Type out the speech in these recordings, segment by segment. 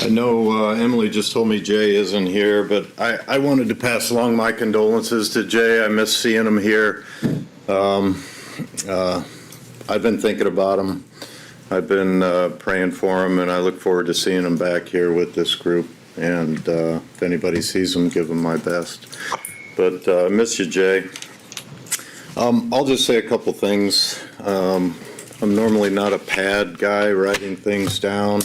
I know Emily just told me Jay isn't here, but I wanted to pass along my condolences to Jay. I miss seeing him here. I've been thinking about him. I've been praying for him, and I look forward to seeing him back here with this group. And if anybody sees him, give him my best. But I miss you, Jay. I'll just say a couple things. I'm normally not a pad guy writing things down,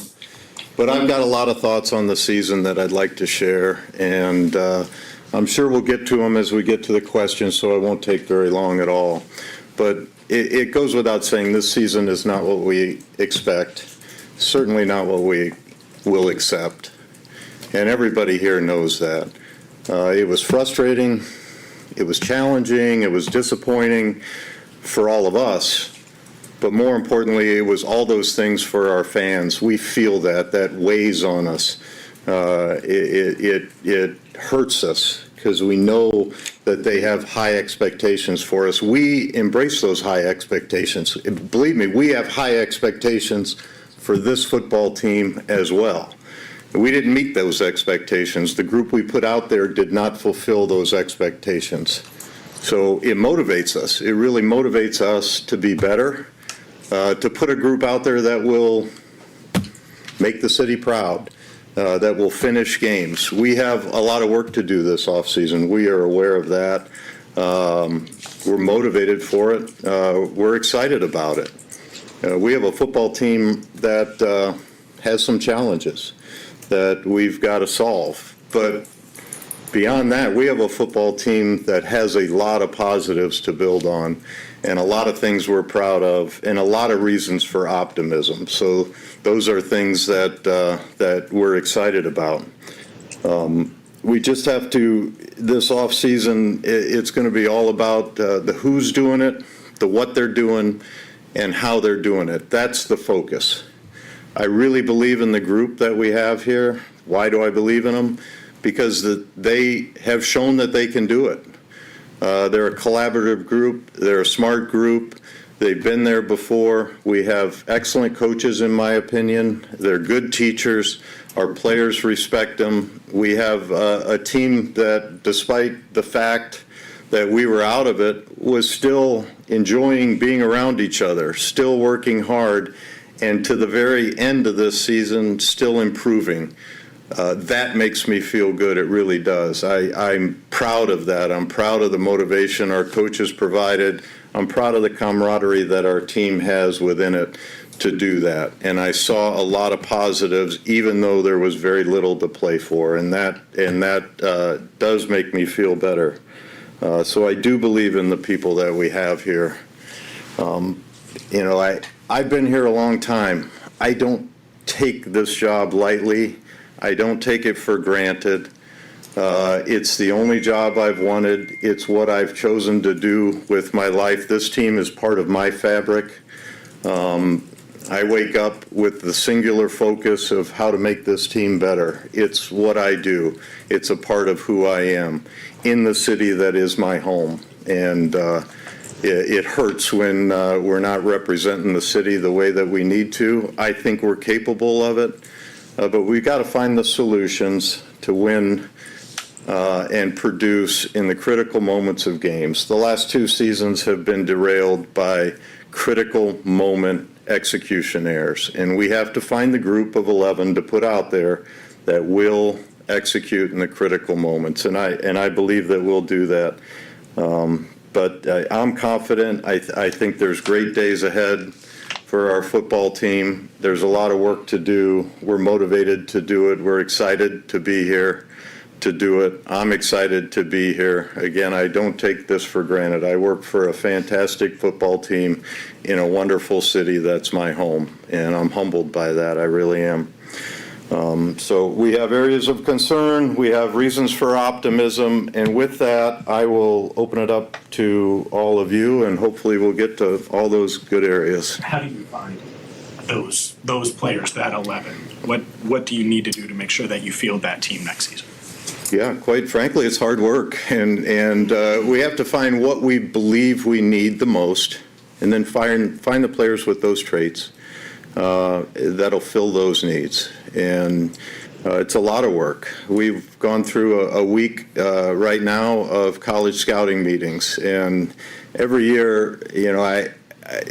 but I've got a lot of thoughts on the season that I'd like to share, and I'm sure we'll get to them as we get to the questions, so it won't take very long at all. But it goes without saying this season is not what we expect, certainly not what we will accept, and everybody here knows that. It was frustrating, it was challenging, it was disappointing for all of us. But more importantly, it was all those things for our fans. We feel that weighs on us. It hurts us because we know that they have high expectations for us. We embrace those high expectations. Believe me, we have high expectations for this football team as well. We didn't meet those expectations. The group we put out there did not fulfill those expectations. So it motivates us. It really motivates us to be better. To put a group out there that will make the city proud, that will finish games. We have a lot of work to do this offseason. We are aware of that. We're motivated for it. We're excited about it. We have a football team that has some challenges that we've got to solve. But beyond that, we have a football team that has a lot of positives to build on, and a lot of things we're proud of, and a lot of reasons for optimism. So those are things that we're excited about. We just have to, this offseason, it's going to be all about the who's doing it, the what they're doing, and how they're doing it. That's the focus. I really believe in the group that we have here. Why do I believe in them? Because they have shown that they can do it. They're a collaborative group. They're a smart group. They've been there before. We have excellent coaches, in my opinion. They're good teachers. Our players respect them. We have a team that, despite the fact that we were out of it, was still enjoying being around each other, still working hard, and to the very end of this season, still improving. That makes me feel good. It really does. I'm proud of that. I'm proud of the motivation our coaches provided. I'm proud of the camaraderie that our team has within it to do that. And I saw a lot of positives, even though there was very little to play for. And that does make me feel better. So I do believe in the people that we have here. I've been here a long time. I don't take this job lightly. I don't take it for granted. It's the only job I've wanted. It's what I've chosen to do with my life. This team is part of my fabric. I wake up with the singular focus of how to make this team better. It's what I do. It's a part of who I am in the city that is my home. And it hurts when we're not representing the city the way that we need to. I think we're capable of it. But we've got to find the solutions to win and produce in the critical moments of games. The last two seasons have been derailed by critical moment execution errors, and we have to find the group of 11 to put out there that will execute in the critical moments, and I believe that we'll do that. But I'm confident. I think there's great days ahead for our football team. There's a lot of work to do. We're motivated to do it. We're excited to be here to do it. I'm excited to be here. Again, I don't take this for granted. I work for a fantastic football team in a wonderful city that's my home, and I'm humbled by that. I really am. So we have areas of concern, we have reasons for optimism, and with that, I will open it up to all of you, and hopefully we'll get to all those good areas. How do you find those players, that 11? What do you need to do to make sure that you field that team next season? Yeah, quite frankly, it's hard work, and we have to find what we believe we need the most, and then find the players with those traits that'll fill those needs. And It's a lot of work. We've gone through a week right now of college scouting meetings, and every year,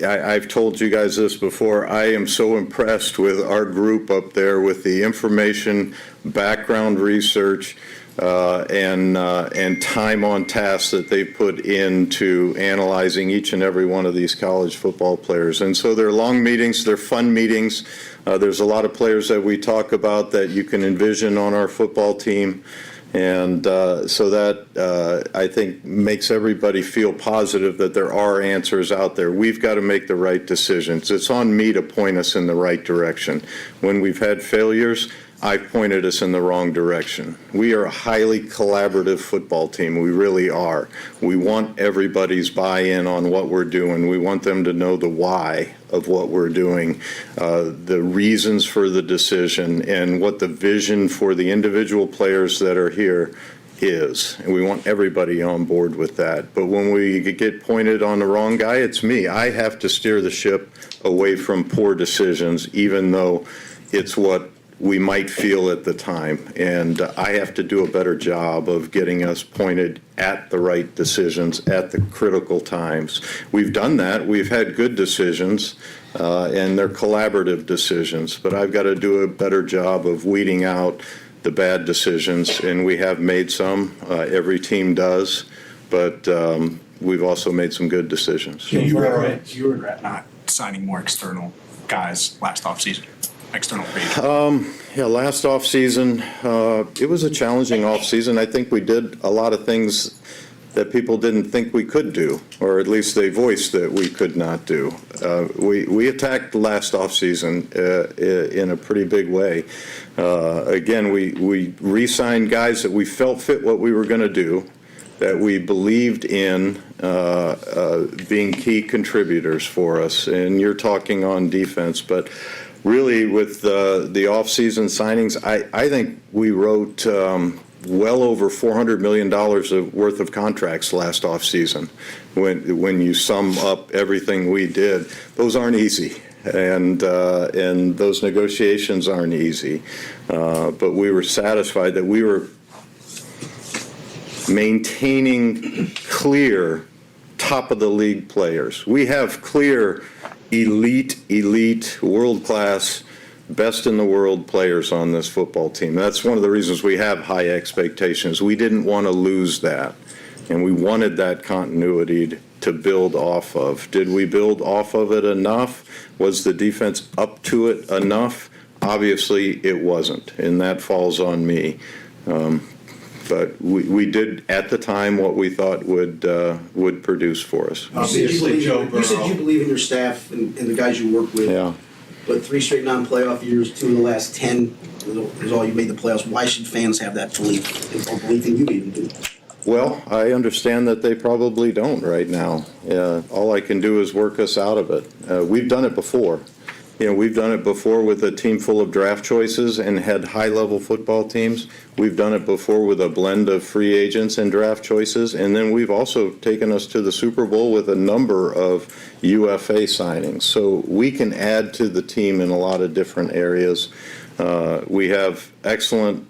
I've told you guys this before, I am so impressed with our group up there with the information, background research, and time on task that they put into analyzing each and every one of these college football players. And so they're long meetings, they're fun meetings. There's a lot of players that we talk about that you can envision on our football team. And so that, I think, makes everybody feel positive that there are answers out there. We've got to make the right decisions. It's on me to point us in the right direction. When we've had failures, I've pointed us in the wrong direction. We are a highly collaborative football team. We really are. We want everybody's buy-in on what we're doing. We want them to know the why of what we're doing, the reasons for the decision, and what the vision for the individual players that are here is. And we want everybody on board with that. But when we get pointed on the wrong guy, it's me. I have to steer the ship away from poor decisions, even though it's what we might feel at the time. And I have to do a better job of getting us pointed at the right decisions at the critical times. We've done that. We've had good decisions, and they're collaborative decisions. But I've got to do a better job of weeding out the bad decisions, and we have made some. Every team does. But we've also made some good decisions. Do you regret not signing more external guys last offseason? External free agents? Last offseason, it was a challenging offseason. I think we did a lot of things that people didn't think we could do, or at least they voiced that we could not do. We attacked last offseason in a pretty big way. Again, we re-signed guys that we felt fit what we were going to do, that we believed in being key contributors for us. And you're talking on defense, but really, with the off-season signings, I think we wrote well over $400 million worth of contracts last off-season. When you sum up everything we did, those aren't easy, and those negotiations aren't easy. But we were satisfied that we were maintaining clear top-of-the-league players. We have clear elite, world-class, best-in-the-world players on this football team. That's one of the reasons we have high expectations. We didn't want to lose that, and we wanted that continuity to build off of. Did we build off of it enough? Was the defense up to it enough? Obviously, it wasn't, and that falls on me. But we did at the time what we thought would produce for us. Obviously, Joe Burrow. You said you believe in your staff and the guys you work with. Yeah. But 3 straight non-playoff years, 2 of the last 10 is all you made the playoffs. Why should fans have that belief or belief in you even do? Well, I understand that they probably don't right now. All I can do is work us out of it. We've done it before. We've done it before with a team full of draft choices and had high-level football teams. We've done it before with a blend of free agents and draft choices. And then we've also taken us to the Super Bowl with a number of UFA signings. So we can add to the team in a lot of different areas. We have excellent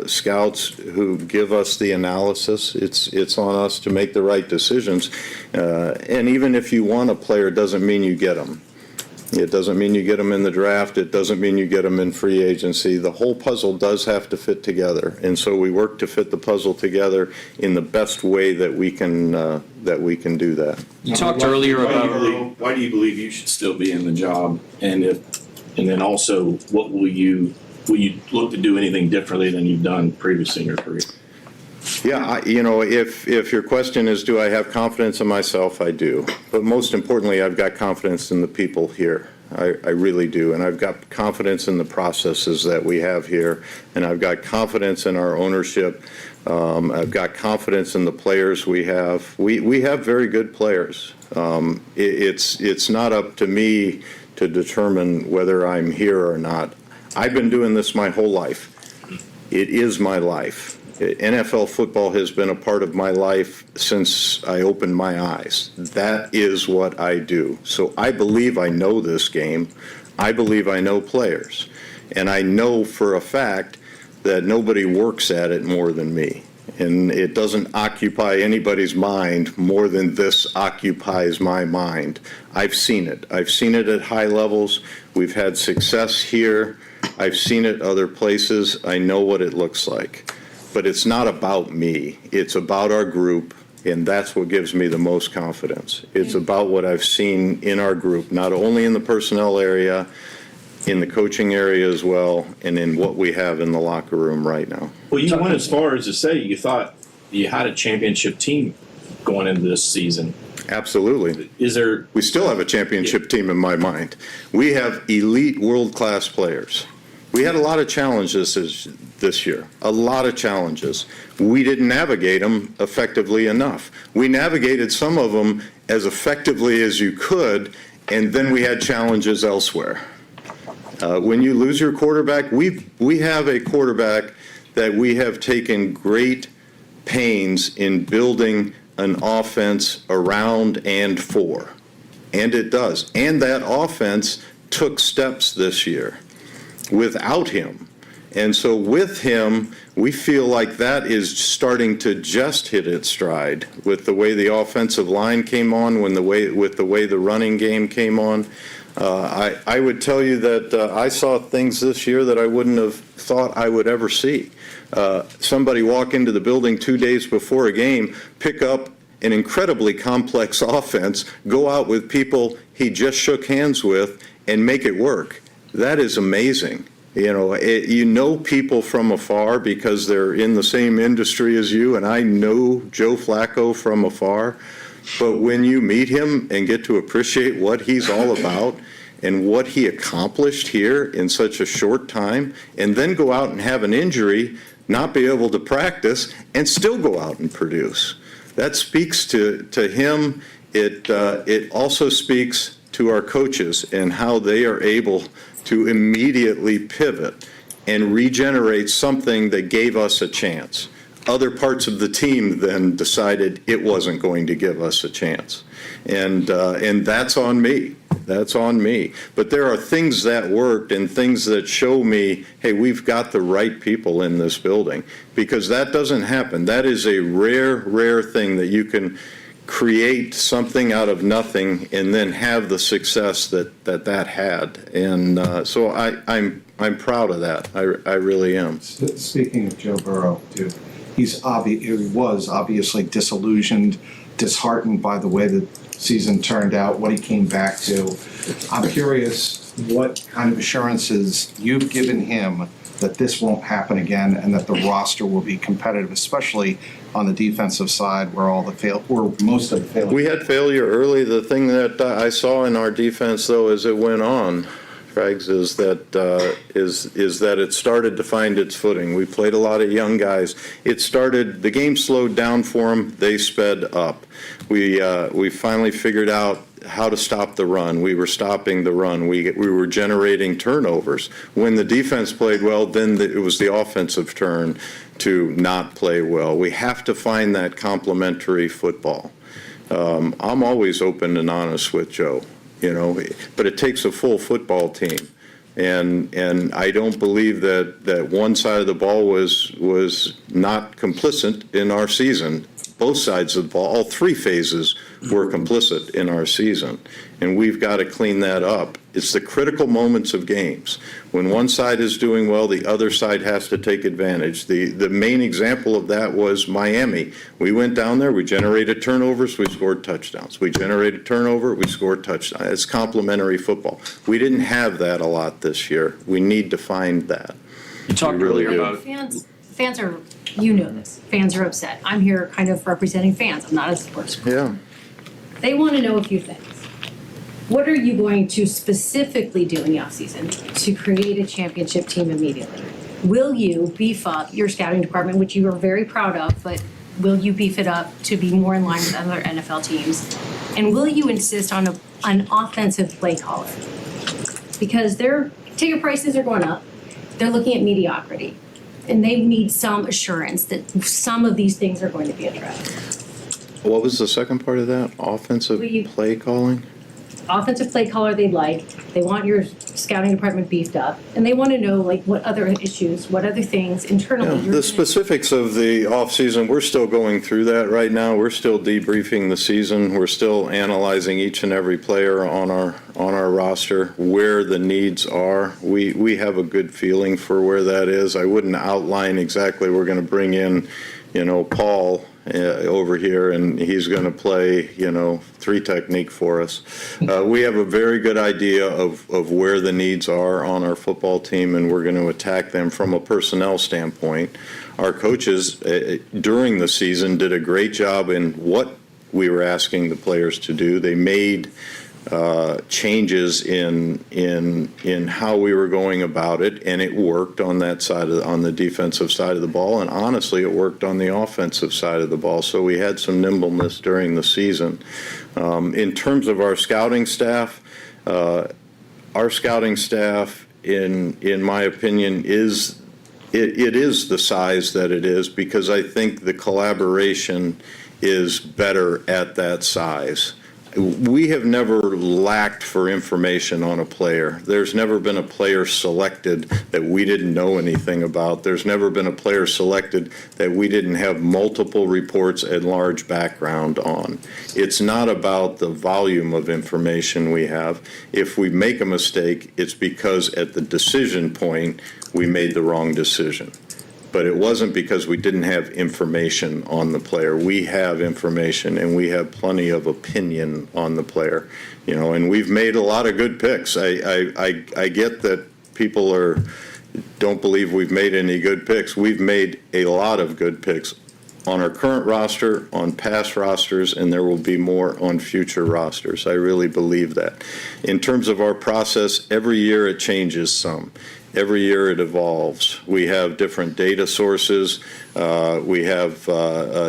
scouts who give us the analysis. It's on us to make the right decisions. And even if you want a player, it doesn't mean you get them. It doesn't mean you get them in the draft. It doesn't mean you get them in free agency. The whole puzzle does have to fit together, and so we work to fit the puzzle together in the best way that we can do that. You talked earlier about why do you believe you should still be in the job, and then also what will you look to do anything differently than you've done previously in your career? Yeah, if your question is, do I have confidence in myself, I do. But most importantly, I've got confidence in the people here. I really do. And I've got confidence in the processes that we have here. And I've got confidence in our ownership. I've got confidence in the players we have. We have very good players. It's not up to me to determine whether I'm here or not. I've been doing this my whole life. It is my life. NFL football has been a part of my life since I opened my eyes. That is what I do. So I believe I know this game. I believe I know players. And I know for a fact that nobody works at it more than me. And it doesn't occupy anybody's mind more than this occupies my mind. I've seen it. I've seen it at high levels. We've had success here. I've seen it other places. I know what it looks like. But it's not about me. It's about our group, and that's what gives me the most confidence. It's about what I've seen in our group, not only in the personnel area, in the coaching area as well, and in what we have in the locker room right now. Well, you went as far as to say you thought you had a championship team going into this season. Absolutely. Is there? We still have a championship team in my mind. We have elite world-class players. We had a lot of challenges this year, a lot of challenges. We didn't navigate them effectively enough. We navigated some of them as effectively as you could, and then we had challenges elsewhere. When you lose your quarterback, we have a quarterback that we have taken great pains in building an offense around and for. And it does. And that offense took steps this year without him. And so with him, we feel like that is starting to just hit its stride with the way the offensive line came on, with the way the running game came on. I would tell you that I saw things this year that I wouldn't have thought I would ever see. Somebody walk into the building 2 days before a game, pick up an incredibly complex offense, go out with people he just shook hands with, and make it work. That is amazing. You know people from afar because they're in the same industry as you, and I know Joe Flacco from afar. But when you meet him and get to appreciate what he's all about and what he accomplished here in such a short time, and then go out and have an injury, not be able to practice, and still go out and produce. That speaks to him. It also speaks to our coaches and how they are able to immediately pivot and regenerate something that gave us a chance. Other parts of the team then decided it wasn't going to give us a chance. And that's on me. That's on me. But there are things that worked and things that show me, hey, we've got the right people in this building. Because that doesn't happen. That is a rare, rare thing that you can create something out of nothing and then have the success that had. And so I'm proud of that. I really am. Speaking of Joe Burrow, dude, he was obviously disillusioned, disheartened by the way the season turned out, what he came back to. I'm curious what kind of assurances you've given him that this won't happen again and that the roster will be competitive, especially on the defensive side where most of the failure. We had failure early. The thing that I saw in our defense, though, as it went on, Frags, is that it started to find its footing. We played a lot of young guys. The game slowed down for them. They sped up. We finally figured out how to stop the run. We were stopping the run. We were generating turnovers. When the defense played well, then it was the offensive turn to not play well. We have to find that complementary football. I'm always open and honest with Joe. But it takes a full football team. And I don't believe that one side of the ball was not complicit in our season. Both sides of the ball, all three phases were complicit in our season. And we've got to clean that up. It's the critical moments of games. When one side is doing well, the other side has to take advantage. The main example of that was Miami. We went down there, we generated turnovers, we scored touchdowns. We generated turnover, we scored touchdowns. It's complementary football. We didn't have that a lot this year. We need to find that. You talked really earlier do. about Fans are, this, fans are upset. I'm here kind of representing fans. I'm not a sports group. Yeah. They want to know a few things. What are you going to specifically do in the offseason to create a championship team immediately? Will you beef up your scouting department, which you are very proud of, but will you beef it up to be more in line with other NFL teams? And will you insist on an offensive play caller? Because their ticket prices are going up. They're looking at mediocrity. And they need some assurance that some of these things are going to be addressed. What was the second part of that? Offensive Will you- play calling? offensive play caller they'd like, they want your scouting department beefed up, and they want to know like what other issues, what other things internally Yeah, you're the gonna- specifics of the offseason, we're still going through that right now. We're still debriefing the season. We're still analyzing each and every player on our roster, where the needs are. We have a good feeling for where that is. I wouldn't outline exactly, we're going to bring in, Paul over here, and he's going to play, 3 technique for us. We have a very good idea of where the needs are on our football team, and we're going to attack them from a personnel standpoint. Our coaches during the season did a great job in what we were asking the players to do. They made changes in how we were going about it, and it worked on that side on the defensive side of the ball, and honestly, it worked on the offensive side of the ball. So we had some nimbleness during the season. In terms of our scouting staff, in my opinion, is the size that it is, because I think the collaboration is better at that size. We have never lacked for information on a player. There's never been a player selected that we didn't know anything about. There's never been a player selected that we didn't have multiple reports and large background on. It's not about the volume of information we have. If we make a mistake, it's because at the decision point, we made the wrong decision. But it wasn't because we didn't have information on the player. We have information, and we have plenty of opinion on the player, and we've made a lot of good picks. I get that people don't believe we've made any good picks. We've made a lot of good picks on our current roster, on past rosters, and there will be more on future rosters. I really believe that. In terms of our process, every year it changes some. Every year it evolves. We have different data sources. We have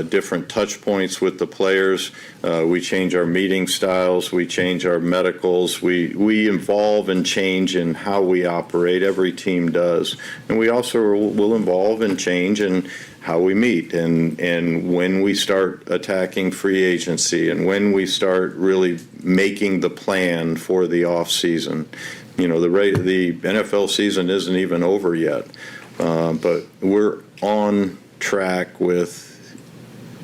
different touch points with the players. We change our meeting styles. We change our medicals. We evolve and change in how we operate. Every team does. And we also will evolve and change in how we meet and when we start attacking free agency and when we start really making the plan for the off season. The NFL season isn't even over yet, but we're on track with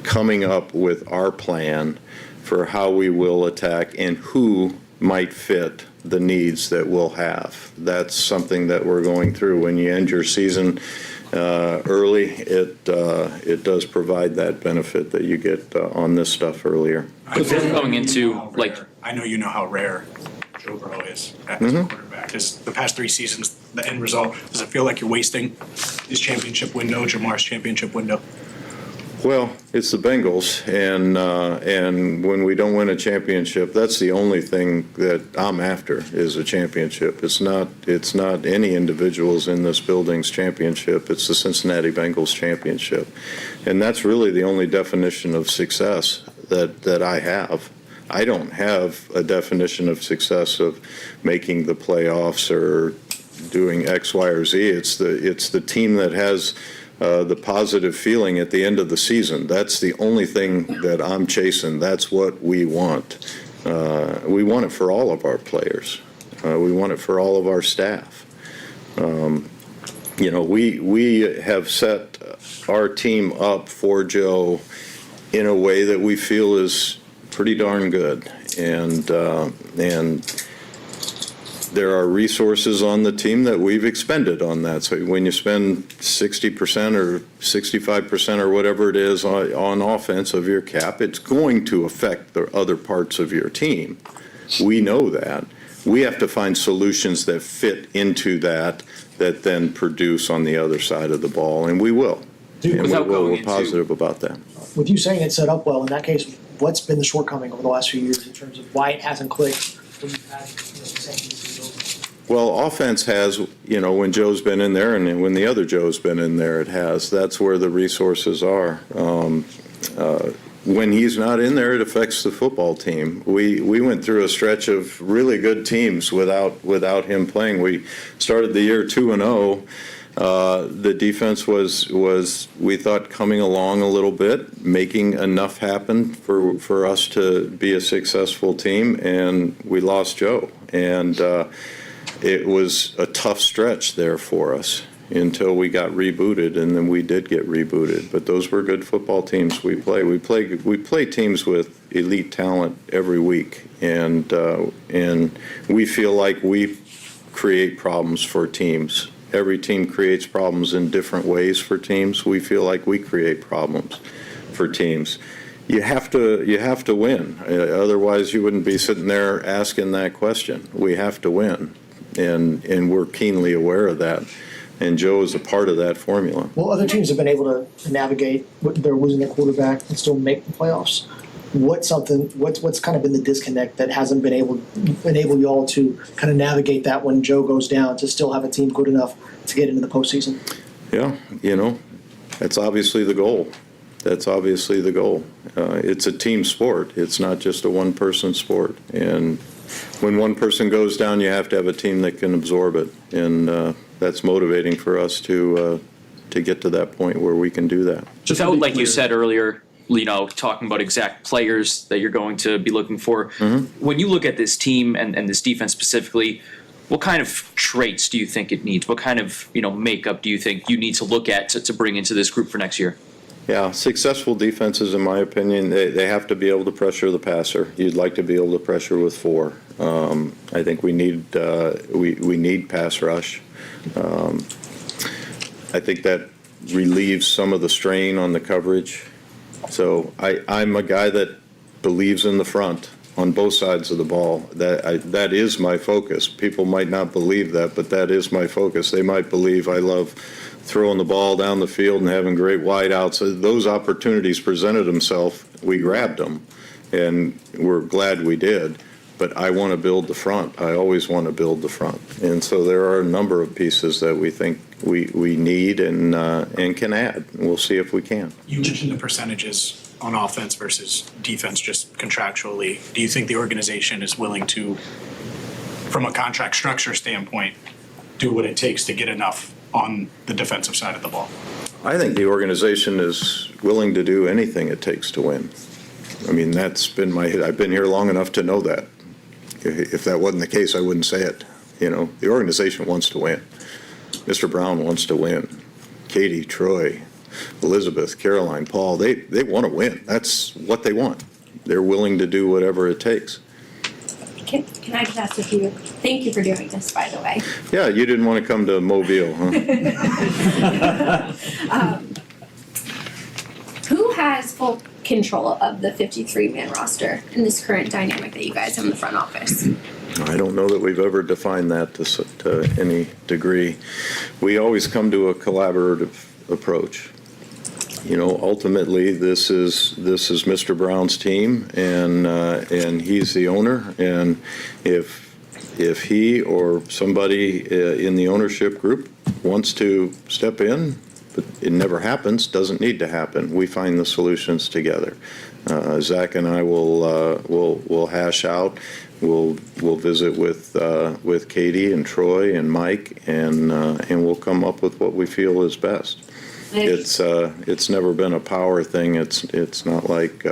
coming up with our plan for how we will attack and who might fit the needs that we'll have. That's something that we're going through. When you end your season early, it does provide that benefit that you get on this stuff earlier. But then going into, I know you know how rare Joe Burrow is as a quarterback. The past 3 seasons, the end result, does it feel like you're wasting his championship window, Jamar's championship window? Well, it's the Bengals, and when we don't win a championship, that's the only thing that I'm after is a championship. It's not any individuals in this building's championship. It's the Cincinnati Bengals championship, and that's really the only definition of success that I have. I don't have a definition of success of making the playoffs or doing X, Y, or Z. It's the team that has the positive feeling at the end of the season. That's the only thing that I'm chasing. That's what we want. We want it for all of our players. We want it for all of our staff. We have set our team up for Joe in a way that we feel is pretty darn good, and there are resources on the team that we've expended on that. So when you spend 60% or 65% or whatever it is on offense of your cap, it's going to affect the other parts of your team. We know that. We have to find solutions that fit into that then produce on the other side of the ball, and we will. And we're positive about that. With you saying it's set up well, in that case, what's been the shortcoming over the last few years in terms of why it hasn't clicked when you've had the same pieces over? Well, offense has, when Joe's been in there and when the other Joe's been in there, it has. That's where the resources are. When he's not in there, it affects the football team. We went through a stretch of really good teams without him playing. We started the year 2-0. The defense was, we thought, coming along a little bit, making enough happen for us to be a successful team, and we lost Joe. And it was a tough stretch there for us until we got rebooted, and then we did get rebooted. But those were good football teams we play. We play teams with elite talent every week, and we feel like we create problems for teams. Every team creates problems in different ways for teams. We feel like we create problems for teams. You have to win. Otherwise, you wouldn't be sitting there asking that question. We have to win, and we're keenly aware of that. And Joe is a part of that formula. Well, other teams have been able to navigate they're losing their quarterback and still make the playoffs. What's kind of been the disconnect that hasn't been enable you all to kind of navigate that when Joe goes down to still have a team good enough to get into the postseason? Yeah, that's obviously the goal. That's obviously the goal. It's a team sport. It's not just a one-person sport. And when one person goes down, you have to have a team that can absorb it. And that's motivating for us to get to that point where we can do that. Just out, like you said earlier, talking about exact players that you're going to be looking for. Mm-hmm. When you look at this team and this defense specifically, what kind of traits do you think it needs? What kind of makeup do you think you need to look at to bring into this group for next year? Yeah, successful defenses, in my opinion, they have to be able to pressure the passer. You'd like to be able to pressure with 4. I think we need pass rush. I think that relieves some of the strain on the coverage. So I'm a guy that believes in the front on both sides of the ball. That is my focus. People might not believe that, but that is my focus. They might believe I love throwing the ball down the field and having great wideouts. Those opportunities presented themselves. We grabbed them, and we're glad we did. But I want to build the front. I always want to build the front. And so there are a number of pieces that we think we need and can add. We'll see if we can. You mentioned the percentages on offense versus defense just contractually. Do you think the organization is willing to, from a contract structure standpoint, do what it takes to get enough on the defensive side of the ball? I think the organization is willing to do anything it takes to win. I mean, that's been I've been here long enough to know that. If that wasn't the case, I wouldn't say it. The organization wants to win. Mr. Brown wants to win. Katie, Troy, Elizabeth, Caroline, Paul, they want to win. That's what they want. They're willing to do whatever it takes. Can I just ask if you, thank you for doing this, by the way. Yeah, you didn't want to come to Mobile, huh? Who has full control of the 53-man roster in this current dynamic that you guys have in the front office? I don't know that we've ever defined that to any degree. We always come to a collaborative approach. Ultimately, this is Mr. Brown's team, and he's the owner. And if he or somebody in the ownership group wants to step in, but it never happens, doesn't need to happen. We find the solutions together. Zach and I will hash out. We'll visit with Katie and Troy and Mike, and we'll come up with what we feel is best. It's never been a power thing. It's not like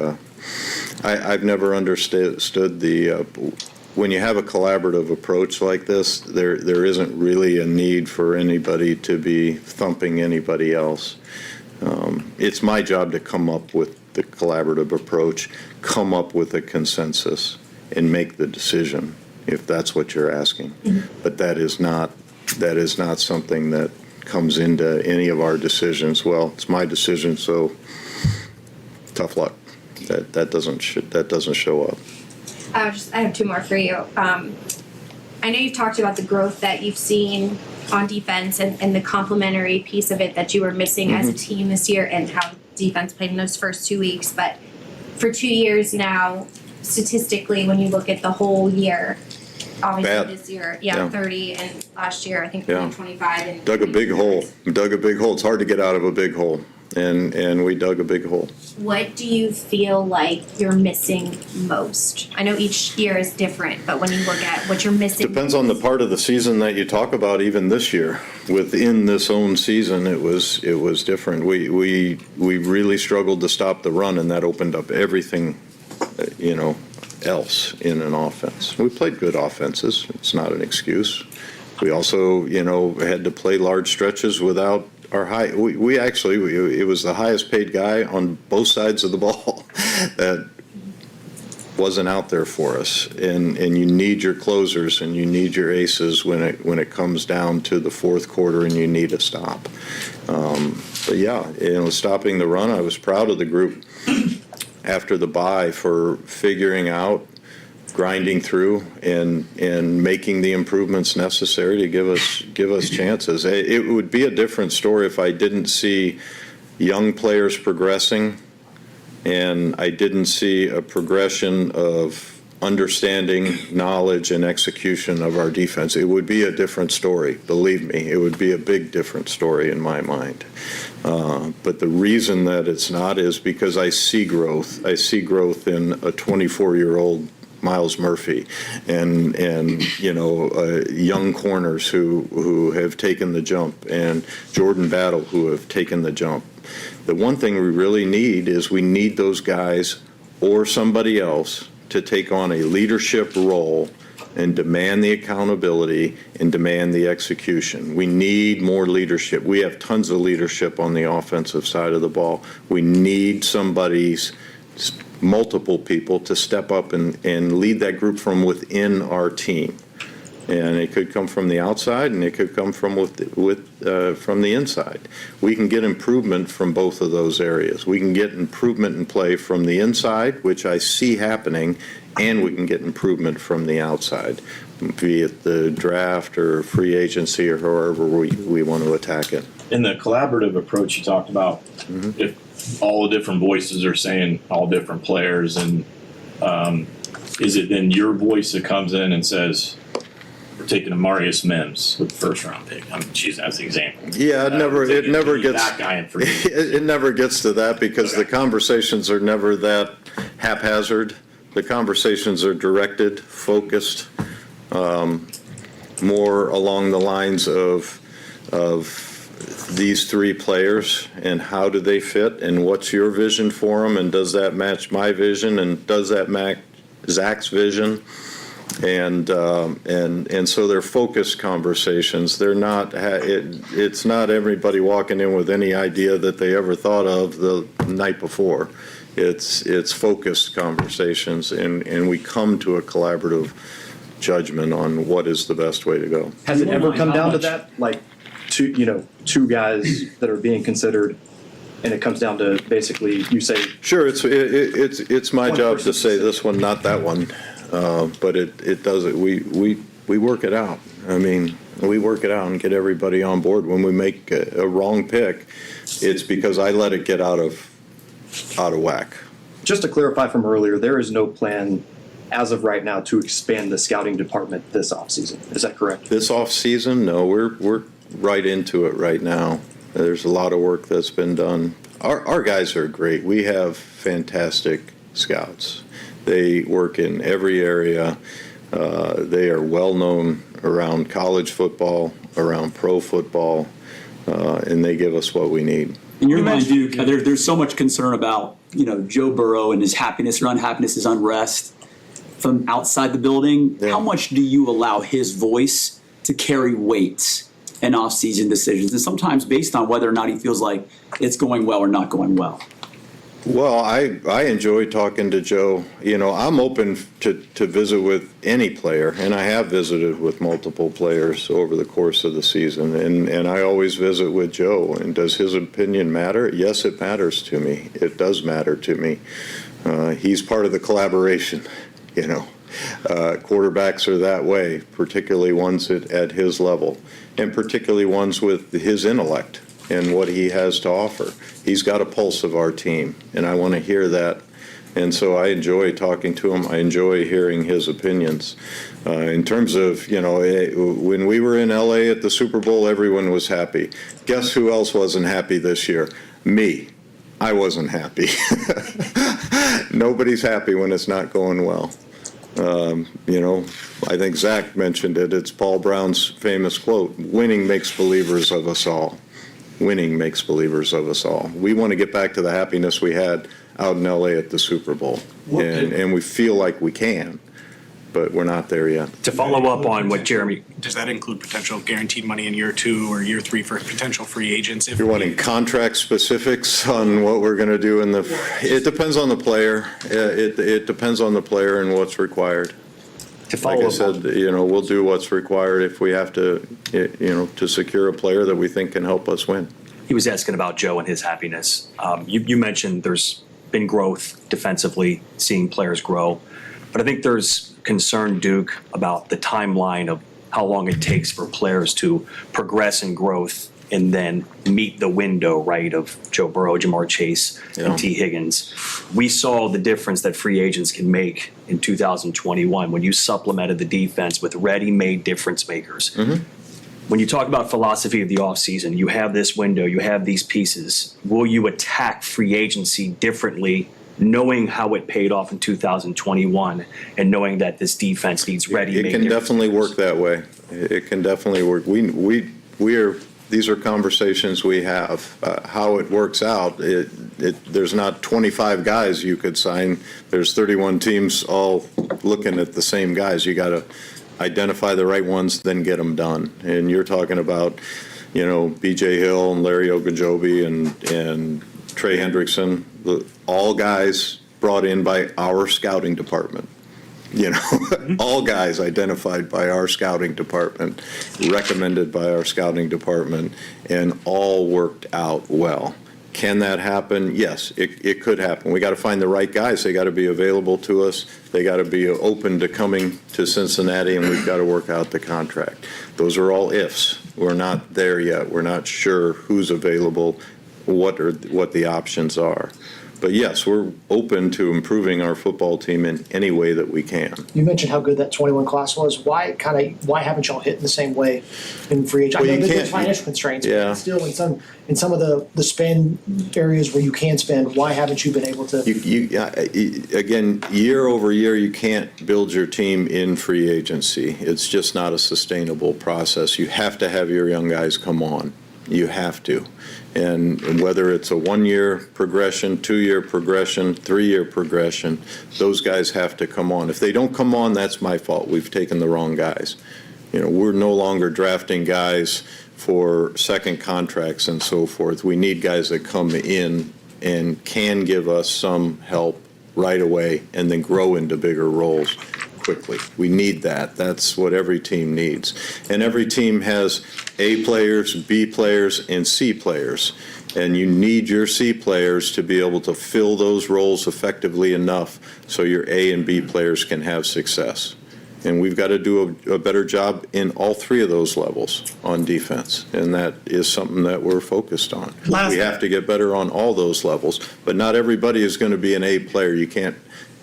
I've never understood the when you have a collaborative approach like this, there isn't really a need for anybody to be thumping anybody else. It's my job to come up with the collaborative approach, come up with a consensus, and make the decision, if that's what you're asking. Mm-hmm. But that is not something that comes into any of our decisions. Well, it's my decision, so tough luck. That doesn't show up. I have 2 more for you. I know you've talked about the growth that you've seen on defense and the complementary piece of it that you were missing as a team this year, and how defense played in those first 2 weeks. But for 2 years now, statistically, when you look at the whole year, obviously Bad. this year, 30, and last year I think 25. And Dug a big hole. It's hard to get out of a big hole. and we dug a big hole. What do you feel like you're missing most? I know each year is different, but when you look at what you're missing. Depends on the part of the season that you talk about. Even this year, within this own season, it was different. We really struggled to stop the run, and that opened up everything, else in an offense. We played good offenses. It's not an excuse. We also, had to play large stretches without our high. We actually, it was the highest paid guy on both sides of the ball that wasn't out there for us. And you need your closers and you need your aces when it comes down to the fourth quarter and you need a stop. But yeah, stopping the run, I was proud of the group after the bye for figuring out, grinding through, and making the improvements necessary to give us chances. It would be a different story if I didn't see young players progressing, and I didn't see a progression of understanding, knowledge, and execution of our defense. It would be a different story. Believe me, it would be a big different story in my mind. But the reason that it's not is because I see growth. I see growth in a 24-year-old Miles Murphy and young corners who have taken the jump, and Jordan Battle who have taken the jump. The one thing we really need is we need those guys or somebody else to take on a leadership role and demand the accountability and demand the execution. We need more leadership. We have tons of leadership on the offensive side of the ball. We need multiple people to step up and lead that group from within our team. And it could come from the outside, and it could come from from the inside. We can get improvement from both of those areas. We can get improvement in play from the inside, which I see happening, and we can get improvement from the outside, be it the draft or free agency or however we want to attack it. In the collaborative approach you talked about, if all the different voices are saying all different players, and is it then your voice that comes in and says, we're taking Amarius Mims with the first round pick? I'm choosing as an example. Yeah, it never gets that guy in for it never gets to that because the conversations are never that haphazard. The conversations are directed, focused, more along the lines of these three players and how do they fit and what's your vision for them and does that match my vision and does that match Zach's vision? And so they're focused conversations. They're not. It's not everybody walking in with any idea that they ever thought of the night before. It's focused conversations, and we come to a collaborative judgment on what is the best way to go. Has it ever come down to that, like two guys that are being considered, and it comes down to basically you say, sure, it's my job to say this one, not that one. But it does it. We work it out. I mean, we work it out and get everybody on board. When we make a wrong pick, it's because I let it get out of whack. Just to clarify from earlier, there is no plan as of right now to expand the scouting department this offseason. Is that correct? This offseason, no, we're right into it right now. There's a lot of work that's been done. Our guys are great. We have fantastic scouts. They work in every area. They are well known around college football, around pro football, and they give us what we need. In your mind, Duke, there's so much concern about Joe Burrow and his happiness or unhappiness, his unrest from outside the building. Yeah. How much do you allow his voice to carry weight in off-season decisions, and sometimes based on whether or not he feels like it's going well or not going well? Well, I enjoy talking to Joe. I'm open to visit with any player, and I have visited with multiple players over the course of the season, and I always visit with Joe. And does his opinion matter? Yes, it matters to me. It does matter to me. He's part of the collaboration, Quarterbacks are that way, particularly ones at his level, and particularly ones with his intellect and what he has to offer. He's got a pulse of our team, and I want to hear that And so I enjoy talking to him. I enjoy hearing his opinions. In terms of, when we were in LA at the Super Bowl, everyone was happy. Guess who else wasn't happy this year? Me. I wasn't happy. Nobody's happy when it's not going well. I think Zach mentioned it. It's Paul Brown's famous quote, winning makes believers of us all. Winning makes believers of us all. We want to get back to the happiness we had out in LA at the Super Bowl. And we feel like we can, but we're not there yet. To follow up on what Jeremy, Does that include potential guaranteed money in year 2 or year 3 for potential free agents? If You're wanting contract specifics on what we're going to do it depends on the player. It depends on the player and what's required. to Like follow I up, said, we'll do what's required if we have to, to secure a player that we think can help us win. he was asking about Joe and his happiness. You mentioned there's been growth defensively, seeing players grow, but I think there's concern, Duke, about the timeline of how long it takes for players to progress in growth and then meet the window, right, of Joe Burrow, Jamar Chase, Yeah. and T. Higgins. We saw the difference that free agents can make in 2021 when you supplemented the defense with ready-made difference makers. When you talk about philosophy of the offseason, you have this window, you have these pieces. Will you attack free agency differently, knowing how it paid off in 2021 and knowing that this defense needs ready-made It can difference definitely makers? work that way. It can definitely work. These are conversations we have. How it works out, there's not 25 guys you could sign. There's 31 teams all looking at the same guys. You got to identify the right ones, then get them done. And you're talking about, B.J. Hill and Larry Ogunjobi and Trey Hendrickson, all guys brought in by our scouting department. All guys identified by our scouting department, recommended by our scouting department, and all worked out well. Can that happen? Yes, it could happen. We got to find the right guys. They got to be available to us. They got to be open to coming to Cincinnati, and we've got to work out the contract. Those are all ifs. We're not there yet. We're not sure who's available, what the options are. But yes, we're open to improving our football team in any way that we can. You mentioned how good that 21 class was. Why haven't y'all hit in the same way in free agency? Well, I you know that there's can't- financial constraints, yeah. but still in some of the spend areas where you can spend, why haven't you been able to? Again, year over year, you can't build your team in free agency. It's just not a sustainable process. You have to have your young guys come on. You have to. And whether it's a 1-year progression, 2-year progression, 3-year progression, those guys have to come on. If they don't come on, that's my fault. We've taken the wrong guys. We're no longer drafting guys for second contracts and so forth. We need guys that come in and can give us some help right away and then grow into bigger roles quickly. We need that. That's what every team needs. And every team has A players, B players, and C players. And you need your C players to be able to fill those roles effectively enough so your A and B players can have success. And we've got to do a better job in all 3 of those levels on defense. And that is something that we're focused on. We have to get better on all those levels. But not everybody is going to be an A player. You can't,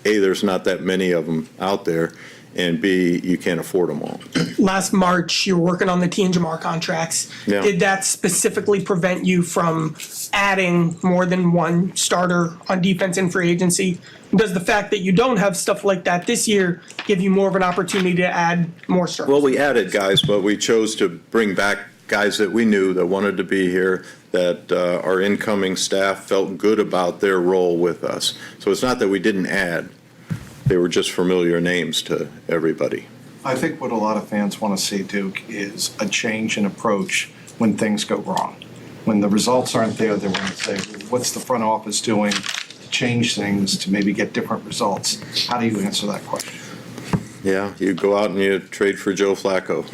A, there's not that many of them out there, and B, you can't afford them all. Last March, you were working on the T and Jamar contracts. Yeah. Did that specifically prevent you from adding more than one starter on defense in free agency? Does the fact that you don't have stuff like that this year give you more of an opportunity to add more starters? Well, we added guys, but we chose to bring back guys that we knew that wanted to be here, that our incoming staff felt good about their role with us. So it's not that we didn't add. They were just familiar names to everybody. I think what a lot of fans want to see, Duke, is a change in approach when things go wrong. When the results aren't there, they want to say, what's the front office doing to change things to maybe get different results? How do you answer that question? Yeah, you go out and you trade for Joe Flacco,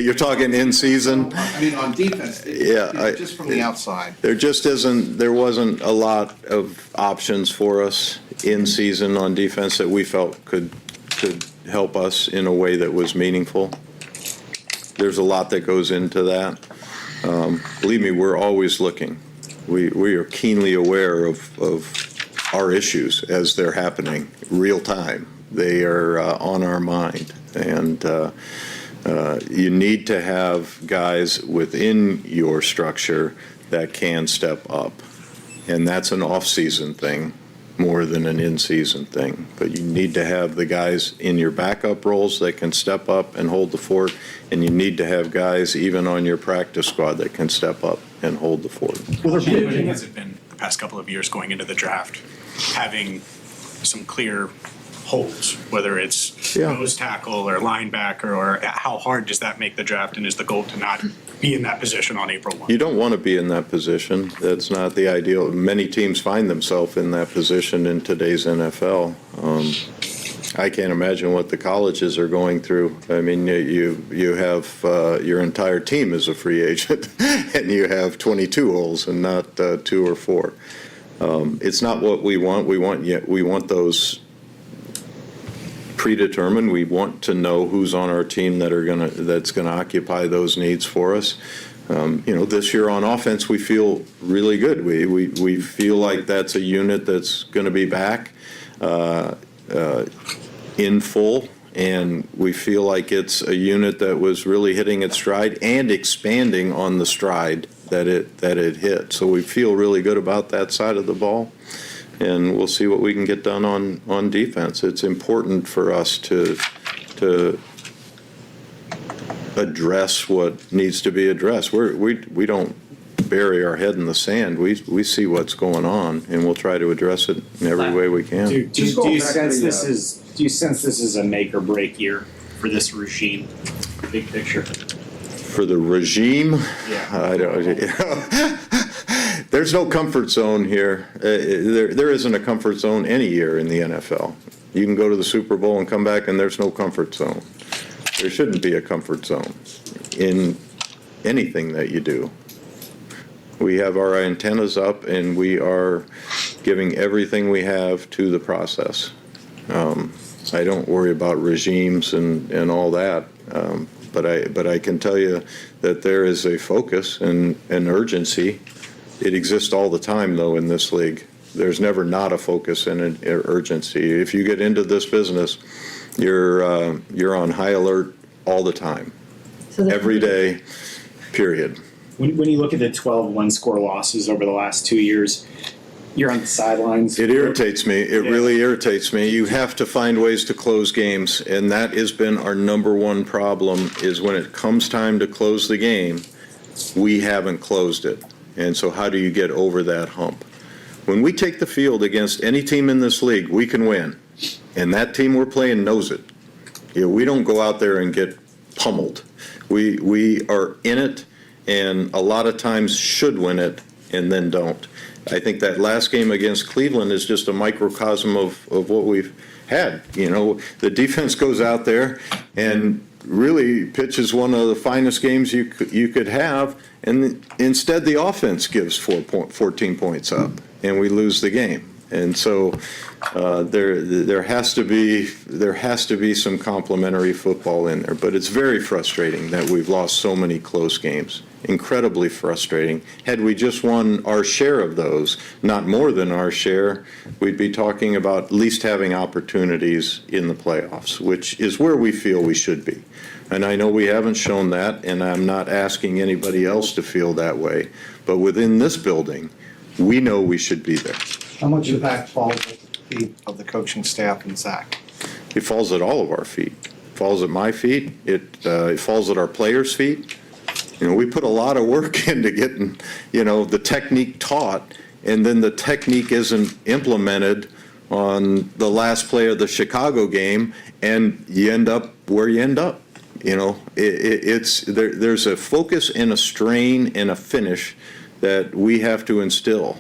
You're talking in season. I mean, on defense, Yeah, just from the outside. There wasn't a lot of options for us in season on defense that we felt could help us in a way that was meaningful. There's a lot that goes into that. Believe me, we're always looking. We are keenly aware of our issues as they're happening, real time. They are on our mind. And you need to have guys within your structure that can step up. And that's an off-season thing more than an in-season thing. But you need to have the guys in your backup roles that can step up and hold the fort, and you need to have guys even on your practice squad that can step up and hold the fort. How challenging has it been the past couple of years going into the draft, having some clear holes, whether it's nose tackle or linebacker, or how hard does that make the draft, and is the goal to not be in that position on April 1? You don't want to be in that position. That's not the ideal. Many teams find themselves in that position in today's NFL. I can't imagine what the colleges are going through. I mean, you have your entire team is a free agent, and you have 22 holes and not 2 or 4. It's not what we want. We want those predetermined. We want to know who's on our team that's gonna occupy those needs for us. This year on offense, we feel really good. We feel like that's a unit that's going to be back in full, and we feel like it's a unit that was really hitting its stride and expanding on the stride that it hit. So we feel really good about that side of the ball. And we'll see what we can get done on defense. It's important for us to address what needs to be addressed. We don't bury our head in the sand. We see what's going on, and we'll try to address it in every way we can. Do you sense this is a make or break year for this regime? Big picture. For the regime, Yeah. I don't. There's no comfort zone here. There isn't a comfort zone any year in the NFL. You can go to the Super Bowl and come back, and there's no comfort zone. There shouldn't be a comfort zone in anything that you do. We have our antennas up, and we are giving everything we have to the process. I don't worry about regimes and all that, but I can tell you that there is a focus and an urgency. It exists all the time, though, in this league. There's never not a focus and an urgency. If you get into this business, you're on high alert all the time, every day, period. When you look at the 12 one-score losses over the last 2 years, you're on the sidelines. It irritates me. It really irritates me. You have to find ways to close games, and that has been our number one problem, is when it comes time to close the game, we haven't closed it. And so how do you get over that hump? When we take the field against any team in this league, we can win. And that team we're playing knows it. We don't go out there and get pummeled. We are in it, and a lot of times should win it and then don't. I think that last game against Cleveland is just a microcosm of what we've had. The defense goes out there and really pitches one of the finest games you could have, and instead the offense gives 14 points up, and we lose the game. And so there has to be some complementary football in there. But it's very frustrating that we've lost so many close games. Incredibly frustrating. Had we just won our share of those, not more than our share, we'd be talking about at least having opportunities in the playoffs, which is where we feel we should be. And I know we haven't shown that, and I'm not asking anybody else to feel that way. But within this building, we know we should be there. How much of that falls at the feet of the coaching staff and Zach? It falls at all of our feet. It falls at my feet. It falls at our players' feet. We put a lot of work into getting, the technique taught, and then the technique isn't implemented on the last play of the Chicago game, and you end up where you end up. There's a focus and a strain and a finish that we have to instill.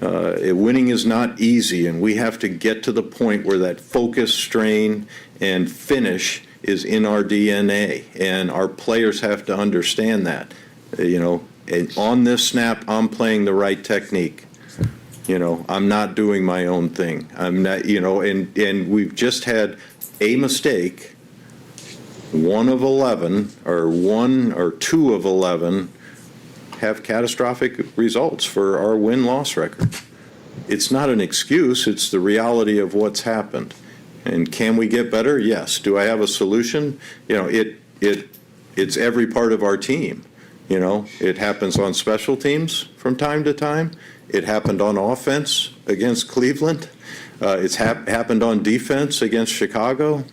Winning is not easy, and we have to get to the point where that focus, strain, and finish is in our DNA, and our players have to understand that. And on this snap, I'm playing the right technique. I'm not doing my own thing. I'm not, and we've just had a mistake. 1 of 11, or 1 or 2 of 11, have catastrophic results for our win-loss record. it's not an excuse, it's the reality of what's happened. And can we get better? Yes. Do I have a solution? You know, it's every part of our team. You know, it happens on special teams from time to time. It happened on offense against Cleveland. It's happened on defense against Chicago.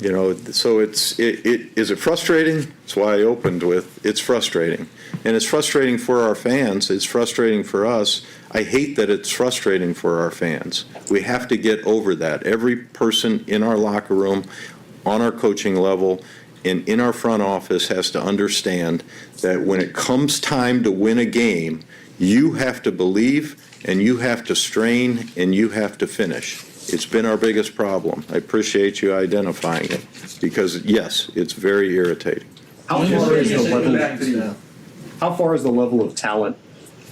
You know, so is it frustrating? That's why I opened with, it's frustrating. And it's frustrating for our fans. It's frustrating for us. I hate that it's frustrating for our fans. We have to get over that. Every person in our locker room, on our coaching level, and in our front office has to understand that when it comes time to win a game, you have to believe, and you have to strain, and you have to finish. It's been our biggest problem. I appreciate you identifying it, because yes, it's very irritating. How far is the level of talent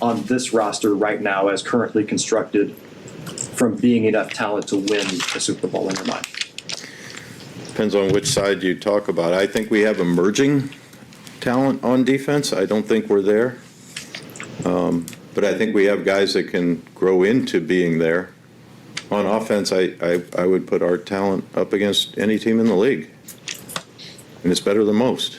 on this roster right now, as currently constructed, from being enough talent to win the Super Bowl in your mind? Depends on which side you talk about. I think we have emerging talent on defense. I don't think we're there. But I think we have guys that can grow into being there. On offense, I would put our talent up against any team in the league. And it's better than most.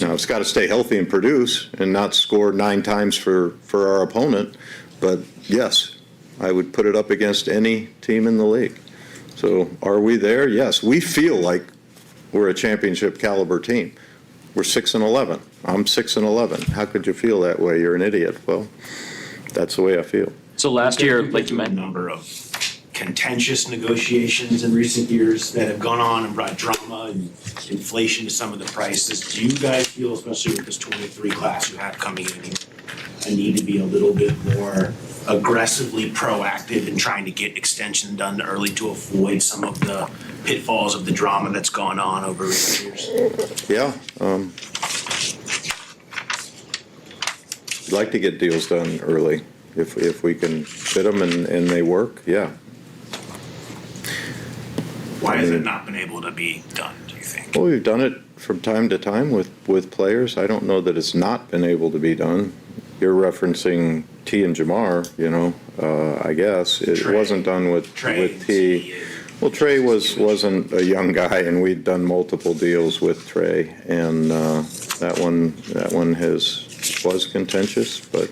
Now, it's got to stay healthy and produce and not score 9 times for our opponent. But yes, I would put it up against any team in the league. So are we there? Yes. We feel like we're a championship caliber team. We're 6-11. I'm 6-11. How could you feel that way? You're an idiot. Well, that's the way I feel. So last year, like you mentioned, number of contentious negotiations in recent years that have gone on and brought drama and inflation to some of the prices. Do you guys feel, especially with this 23 class you have coming in, a need to be a little bit more aggressively proactive in trying to get extension done early to avoid some of the pitfalls of the drama that's gone on over recent years? Yeah. I'd like to get deals done early if we can fit them and they work. Yeah. Why has it not been able to be done, do you think? Well, we've done it from time to time with players. I don't know that it's not been able to be done. You're referencing T and Jamar, you know, I guess. It Trey. Wasn't done with T. Well, Trey wasn't a young guy, and we'd done multiple deals with Trey, and that one was contentious, but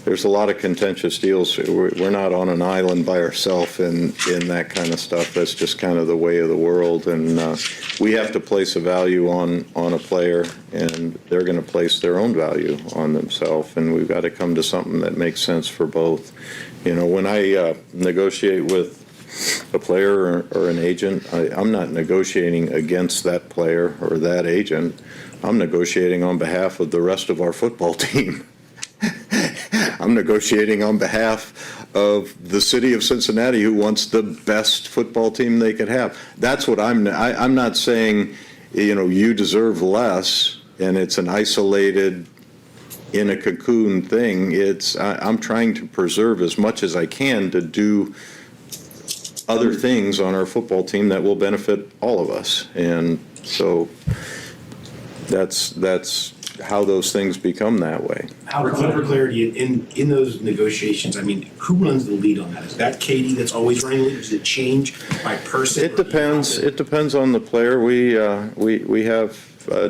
there's a lot of contentious deals. We're not on an island by ourselves in that kind of stuff. That's just kind of the way of the world, and we have to place a value on a player, and they're going to place their own value on themselves, and we've got to come to something that makes sense for both. You know, when I negotiate with a player or an agent, I'm not negotiating against that player or that agent. I'm negotiating on behalf of the rest of our football team. I'm negotiating on behalf of the city of Cincinnati, who wants the best football team they could have. That's what I'm not saying, you know, you deserve less and it's an isolated, in a cocoon thing. I'm trying to preserve as much as I can to do other things on our football team that will benefit all of us. And so that's how those things become that way. For clarity, in those negotiations, I mean, who runs the lead on that? Is that Katie that's always running the lead, or does it change by person? It depends. It depends on the player. We have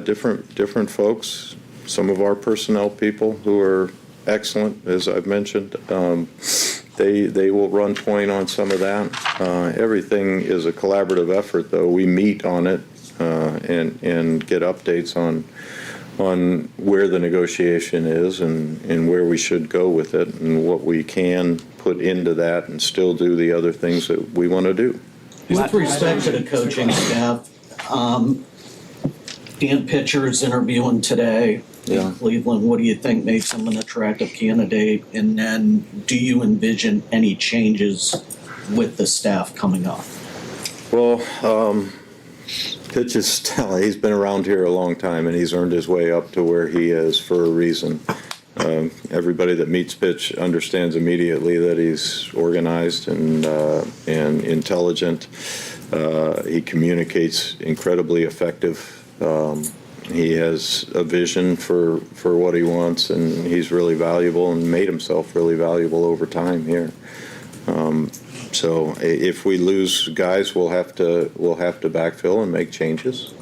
different folks. Some of our personnel people who are excellent, as I've mentioned. They will run point on some of that. Everything is a collaborative effort, though. We meet on it and get updates on where the negotiation is and where we should go with it and what we can put into that and still do the other things that we want to do. With respect to the coaching staff, Dan Pitcher's interviewing today in Cleveland. What do you think makes him an attractive candidate? And then do you envision any changes with the staff coming up? Well, Pitch is he's been around here a long time, and he's earned his way up to where he is for a reason. Everybody that meets Pitch understands immediately that he's organized and intelligent. He communicates incredibly effective. He has a vision for what he wants, and he's really valuable and made himself really valuable over time here. So if we lose guys, we'll have to backfill and make changes.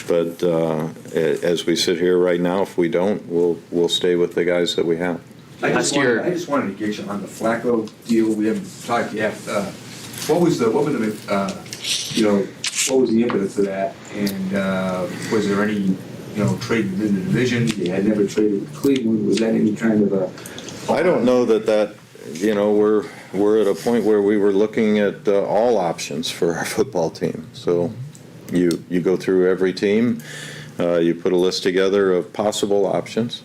But as we sit here right now, if we don't, we'll stay with the guys that we have. I just wanted to get you on the Flacco deal. We haven't talked yet. What was the impetus of that? And was there any, trade within the division? You had never traded with Cleveland. Was that any kind of a? I don't know that we're at a point where we were looking at all options for our football team. So you go through every team, you put a list together of possible options.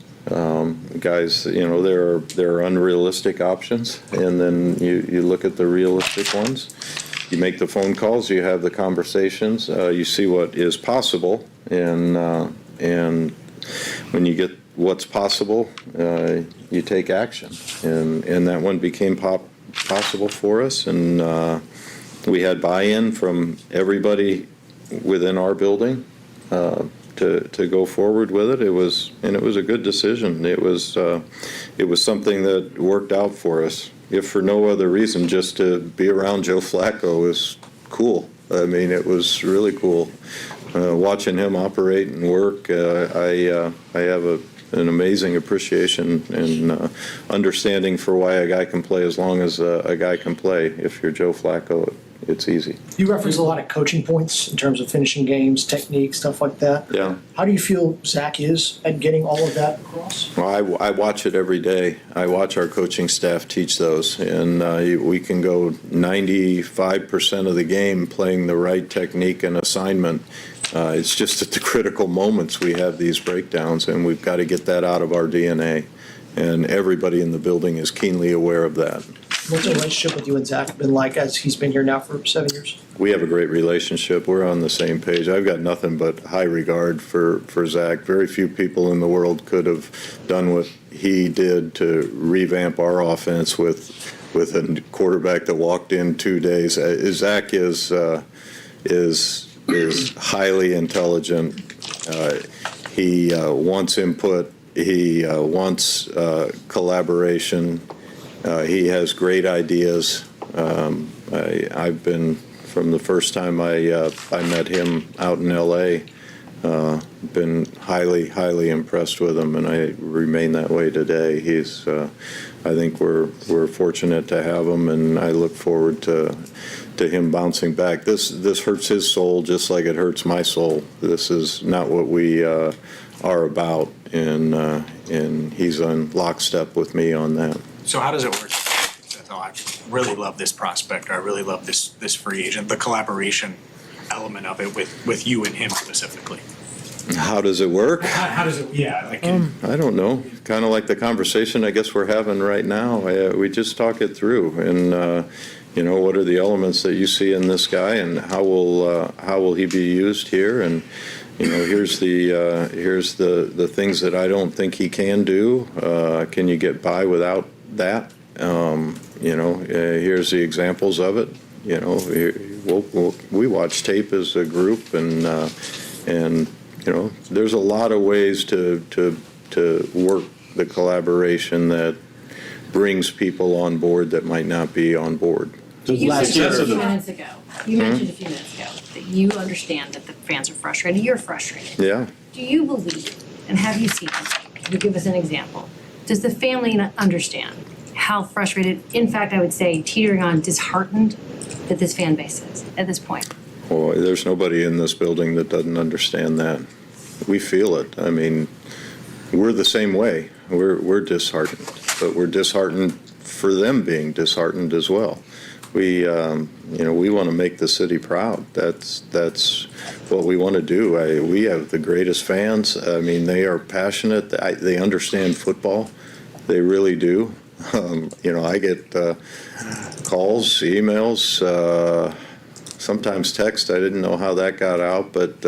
Guys, there are unrealistic options, and then you look at the realistic ones. You make the phone calls, you have the conversations, you see what is possible, and when you get what's possible, you take action, and that one became possible for us, and we had buy-in from everybody within our building to go forward with it. It was a good decision. It was something that worked out for us. If for no other reason, just to be around Joe Flacco is cool. I mean, it was really cool. Watching him operate and work, I have an amazing appreciation and understanding for why a guy can play as long as a guy can play. If you're Joe Flacco, it's easy. You reference a lot of coaching points in terms of finishing games, technique, stuff like that. Yeah. How do you feel Zach is at getting all of that across? Well, I watch it every day. I watch our coaching staff teach those, and we can go 95% of the game playing the right technique and assignment. It's just at the critical moments we have these breakdowns, and we've got to get that out of our DNA. And everybody in the building is keenly aware of that. What's the relationship with you and Zach been like as he's been here now for 7 years? We have a great relationship. We're on the same page. I've got nothing but high regard for Zach. Very few people in the world could have done what he did to revamp our offense with a quarterback that walked in 2 days. Zach is highly intelligent. He wants input. He wants collaboration. He has great ideas. I've been, from the first time I met him out in L.A., been highly impressed with him, and I remain that way today. He's, I think we're fortunate to have him, and I look forward to him bouncing back. This hurts his soul just like it hurts my soul. This is not what we are about, and he's on lockstep with me on that. So how does it work? I really love this prospect. I really love this free agent. The collaboration element of it with you and him specifically. How does it work? How does it? Yeah, I don't know. Kind of like the conversation I guess we're having right now. We just talk it through, and what are the elements that you see in this guy, and how will he be used here, and here's the things that I don't think he can do. Can you get by without that? Here's the examples of it. We watch tape as a group, and there's a lot of ways to work the collaboration that brings people on board that might not be on board. You mentioned a few minutes ago that you understand that the fans are frustrated. You're frustrated. Yeah. Do you believe, and have you seen this? Can you give us an example? Does the family understand how frustrated, in fact, I would say teetering on disheartened that this fan base is at this point? Well, there's nobody in this building that doesn't understand that. We feel it. I mean, we're the same way. We're disheartened, but we're disheartened for them being disheartened as well. We want to make the city proud. That's what we want to do. We have the greatest fans. I mean, they are passionate. They understand football. They really do. I get calls, emails, sometimes text. I didn't know how that got out, but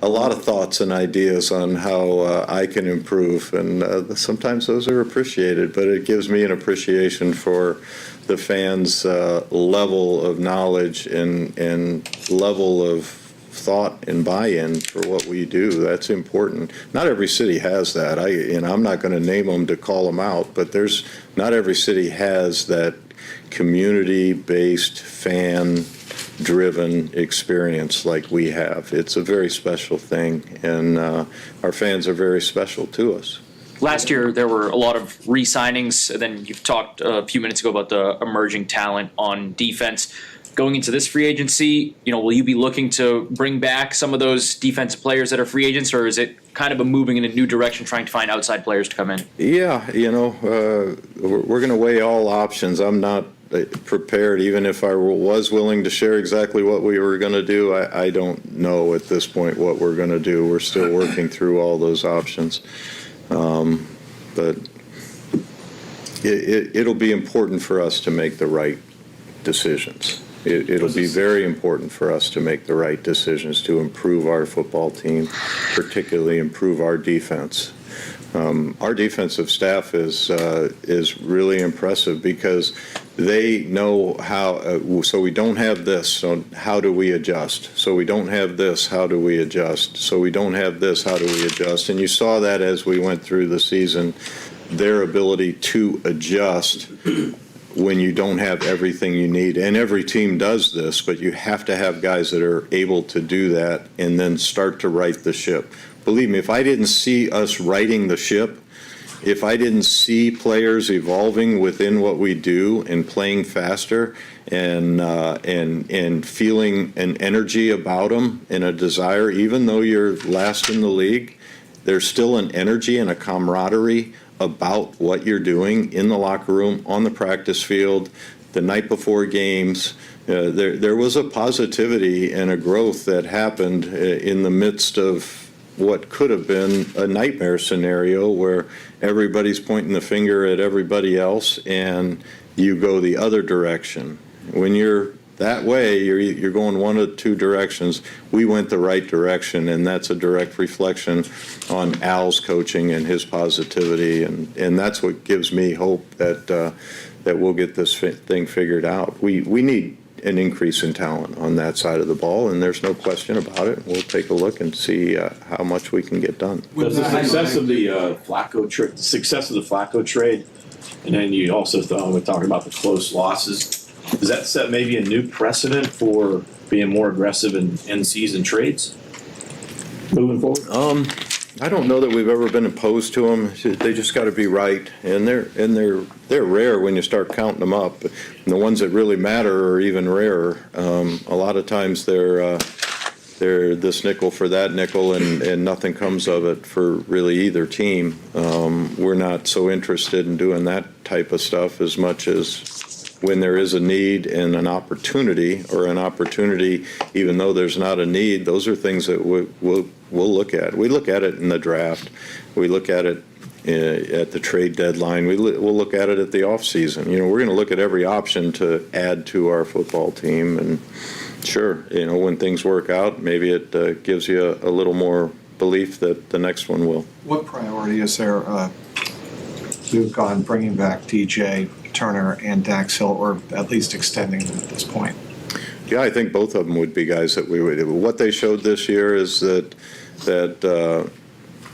a lot of thoughts and ideas on how I can improve, and sometimes those are appreciated, but it gives me an appreciation for the fans' level of knowledge and level of thought and buy-in for what we do. That's important. Not every city has that. I'm not going to name them to call them out, but not every city has that community-based, fan-driven experience like we have. It's a very special thing, and our fans are very special to us. Last year, there were a lot of re-signings, and then you've talked a few minutes ago about the emerging talent on defense. Going into this free agency, will you be looking to bring back some of those defensive players that are free agents, or is it kind of a moving in a new direction, trying to find outside players to come in? Yeah, we're going to weigh all options. I'm not prepared, even if I was willing to share exactly what we were going to do. I don't know at this point what we're going to do. We're still working through all those options. But it'll be important for us to make the right decisions. It'll be very important for us to make the right decisions to improve our football team, particularly improve our defense. Our defensive staff is really impressive because they know how, so we don't have this, so how do we adjust? So we don't have this, how do we adjust? So we don't have this, how do we adjust? And you saw that as we went through the season, their ability to adjust when you don't have everything you need. And every team does this, but you have to have guys that are able to do that and then start to right the ship. Believe me, if I didn't see us righting the ship, if I didn't see players evolving within what we do and playing faster and feeling an energy about them and a desire, even though you're last in the league, there's still an energy and a camaraderie about what you're doing in the locker room, on the practice field, the night before games. There was a positivity and a growth that happened in the midst of what could have been a nightmare scenario where everybody's pointing the finger at everybody else and you go the other direction. When you're that way, you're going one of two directions. We went the right direction, and that's a direct reflection on Al's coaching and his positivity, and that's what gives me hope that we'll get this thing figured out. We need an increase in talent on that side of the ball, and there's no question about it. We'll take a look and see how much we can get done. Does the success of the Flacco trade, and then you also we're talking about the close losses, does that set maybe a new precedent for being more aggressive in end-season trades moving forward? I don't know that we've ever been opposed to them. They just got to be right, and they're rare when you start counting them up. And the ones that really matter are even rarer. A lot of times they're this nickel for that nickel, and nothing comes of it for really either team. We're not so interested in doing that type of stuff as much as when there is a need and an opportunity, even though there's not a need. Those are things that we'll look at. We look at it in the draft. We look at it at the trade deadline. We'll look at it at the offseason. We're going to look at every option to add to our football team. And sure, when things work out, maybe it gives you a little more belief that the next one will. What priority is there, Luke, on bringing back DJ Turner and Dax Hill, or at least extending them at this point? Yeah, I think both of them would be guys that we would. What they showed this year is that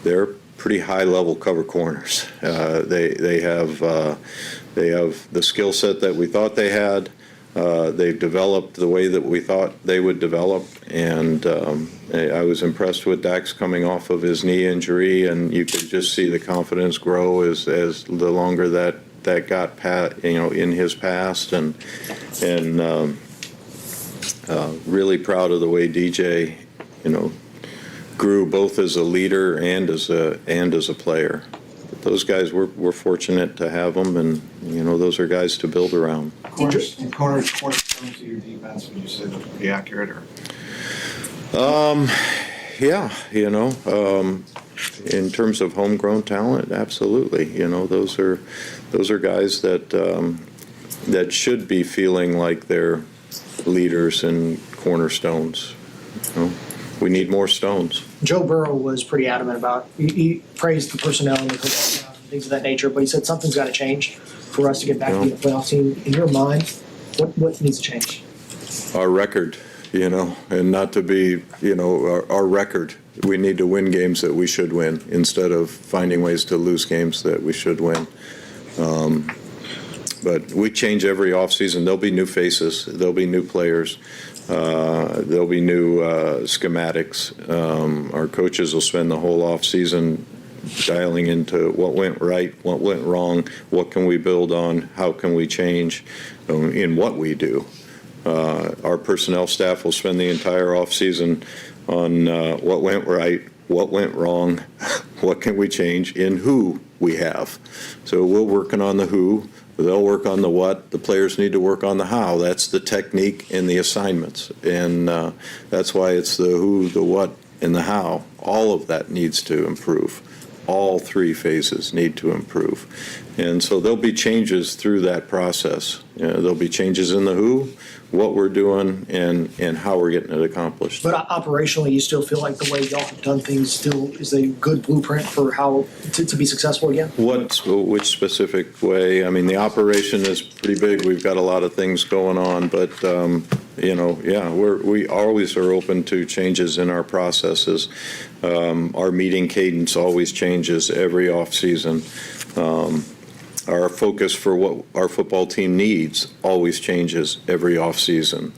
they're pretty high-level cover corners. They have the skill set that we thought they had. They've developed the way that we thought they would develop, and I was impressed with Dax coming off of his knee injury, and you could just see the confidence grow as the longer that got in his past, and really proud of the way DJ grew both as a leader and as a player. Those guys, we're fortunate to have them, and those are guys to build around. Cornerstones of your defense, would you say that's pretty accurate, or? Yeah, in terms of homegrown talent, absolutely. Those are guys that should be feeling like they're leaders and cornerstones. We need more stones. Joe Burrow was pretty adamant about, he praised the personnel and the coaching and things of that nature, but he said something's got to change for us to get back to the playoff team. In your mind, what needs to change? Our record. and not to be, our record. We need to win games that we should win instead of finding ways to lose games that we should win. But we change every offseason. There'll be new faces. There'll be new players. There'll be new schematics. Our coaches will spend the whole offseason dialing into what went right, what went wrong, what can we build on, how can we change in what we do. Our personnel staff will spend the entire offseason on what went right, what went wrong, what can we change in who we have. So we're working on the who. They'll work on the what. The players need to work on the how. That's the technique and the assignments. And that's why it's the who, the what, and the how. All of that needs to improve. All three phases need to improve. And so there'll be changes through that process. There'll be changes in the who, what we're doing, and how we're getting it accomplished. But operationally, you still feel like the way y'all have done things still is a good blueprint for how to be successful again? Which specific way? I mean, the operation is pretty big. We've got a lot of things going on, but, we always are open to changes in our processes. Our meeting cadence always changes every offseason. Our focus for what our football team needs always changes every offseason.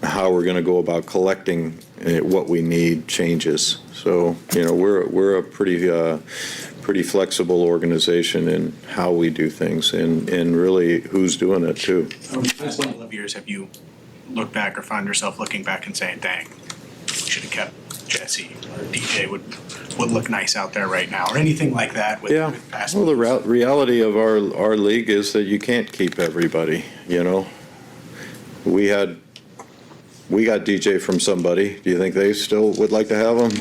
How we're going to go about collecting what we need changes. So, we're a pretty flexible organization in how we do things and really who's doing it too. Over the past couple of years, have you looked back or found yourself looking back and saying, dang, we should have kept Jesse or DJ would look nice out there right now, or anything like that with past well, the reality of our league is that you can't keep everybody, We got DJ from somebody. Do you think they still would like to have him?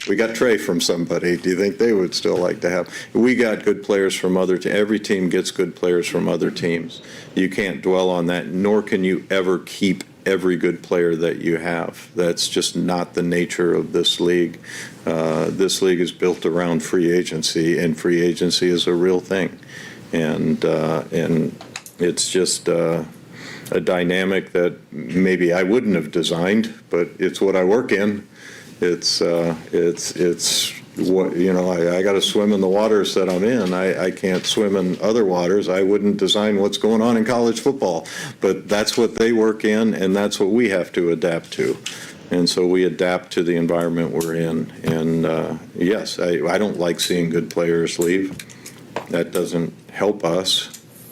We got Trey from somebody. Do you think they would still like to have? We got good players from every team gets good players from other teams. You can't dwell on that, nor can you ever keep every good player that you have. That's just not the nature of this league. This league is built around free agency, and free agency is a real thing. And it's just a dynamic that maybe I wouldn't have designed, but it's what I work in. It's what, I got to swim in the waters that I'm in. I can't swim in other waters. I wouldn't design what's going on in college football, but that's what they work in, and that's what we have to adapt to. And so we adapt to the environment we're in. And yes, I don't like seeing good players leave. That doesn't help us.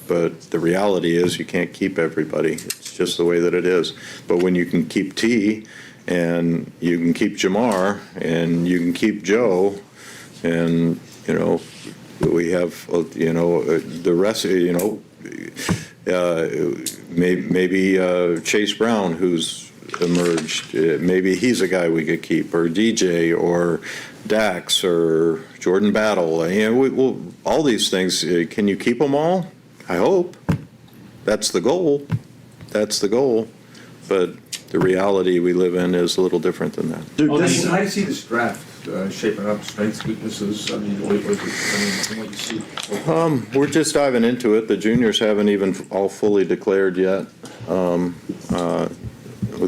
But the reality is you can't keep everybody. It's just the way that it is. But when you can keep T, and you can keep Jamar, and you can keep Joe, and, we have, the rest, maybe Chase Brown, who's emerged, maybe he's a guy we could keep, or DJ, or Dax, or Jordan Battle. All these things, can you keep them all? I hope. That's the goal. But the reality we live in is a little different than that. How do you see this draft shaping up? Strengths, weaknesses? From what you see. We're just diving into it. The juniors haven't even all fully declared yet. The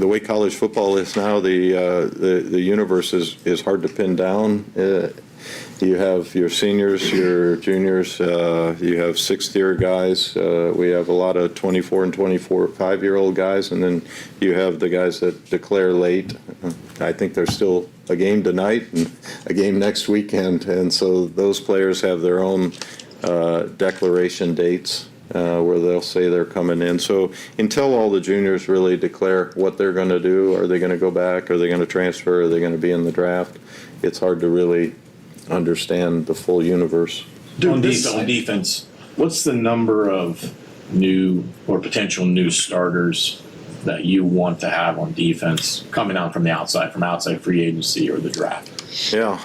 way college football is now, the universe is hard to pin down. You have your seniors, your juniors, you have sixth-year guys. We have a lot of 24 and 5-year-old guys, and then you have the guys that declare late. I think there's still a game tonight and a game next weekend, and so those players have their own declaration dates where they'll say they're coming in. So until all the juniors really declare what they're going to do, are they going to go back, are they going to transfer, are they going to be in the draft, it's hard to really understand the full universe. On defense, what's the number of new or potential new starters that you want to have on defense coming out from the outside, from outside free agency or the draft? Yeah.